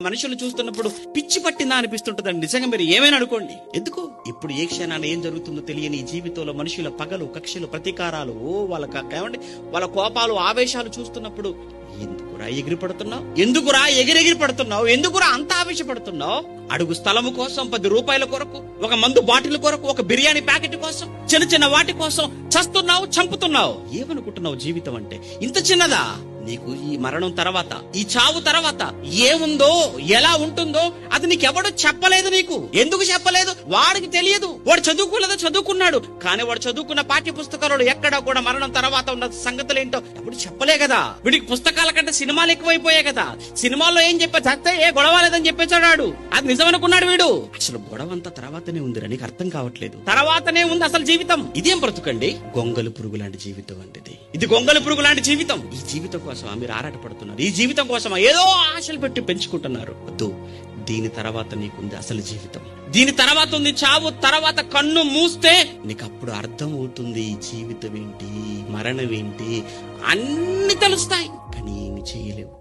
మనుషులు చూస్తున్నప్పుడు పిచ్చి పట్టిందా అనిపిస్తుంటదండి. నిజంగా మీరు ఏమైనా అనుకోండి. ఎందుకు ఇప్పుడు ఏ క్షణాన్ని ఏం జరుగుతుందో తెలియని ఈ జీవితంలో మనుషుల పగలు, కక్షలు, ప్రతీకారాలు, వాళ్ళ కోపాలు, ఆవేశాలు చూస్తున్నప్పుడు ఎందుకురా ఎగిరిపడుతున్నావు? ఎందుకురా ఎగిరెగిరి పడుతున్నావు? ఎందుకురా అంత ఆవేశపడుతున్నావు? అడుగు స్థలము కోసం, 10 రూపాయల కొరకు, ఒక మందు బాటిల్ కొరకు, ఒక బిర్యానీ ప్యాకెట్ కోసం, చిన్న చిన్న వాటి కోసం చస్తున్నావు, చంపుతున్నావు. ఏమనుకుంటున్నావు జీవితం అంటే? ఇంత చిన్నదా? నీకు ఈ మరణం తర్వాత, ఈ చావు తర్వాత ఏముందో, ఎలా ఉంటుందో అది నీకెవడో చెప్పలేదు. నీకు ఎందుకు చెప్పలేదు? వాడికి తెలియదు. వాడు చదువుకోలేదో చదువుకున్నాడు, కానీ వాడు చదువుకున్న పాఠ్య పుస్తకాలు ఎక్కడా కూడా మరణం తర్వాత ఉన్న సంగతులు ఏంటో ఎప్పుడు చెప్పలే కదా. వీడికి పుస్తకాల కంటే సినిమాలు ఎక్కువైపోయాయి కదా. సినిమాల్లో ఏం చెప్పా చస్తే ఏ గొడవ లేదని చెప్పేసాడు. అది నిజం అనుకున్నాడు వీడు. అసలు గొడవ అంతా తర్వాతనే ఉందిరా, నీకు అర్థం కావట్లేదు. తర్వాతనే ఉంది అసలు జీవితం. ఇదేం బ్రతుకండి? గొంగలు పురుగు లాంటి జీవితం అంటే ఇది గొంగలు పురుగు లాంటి జీవితం. ఈ జీవితం కోసమా మీరు ఆరాటపడుతున్నారు? ఈ జీవితం కోసమా ఏదో ఆశలు పెట్టి పెంచుకుంటున్నారు? వద్దు. దీని తర్వాత నీకుంది అసలు జీవితం. దీని తర్వాత ఉంది చావు. తర్వాత కన్ను మూస్తే నీకు అప్పుడు అర్థం అవుతుంది ఈ జీవితం ఏంటి, మరణం ఏంటి, అన్ని తెలుస్తాయి. కానీ ఏమి చేయలేవు.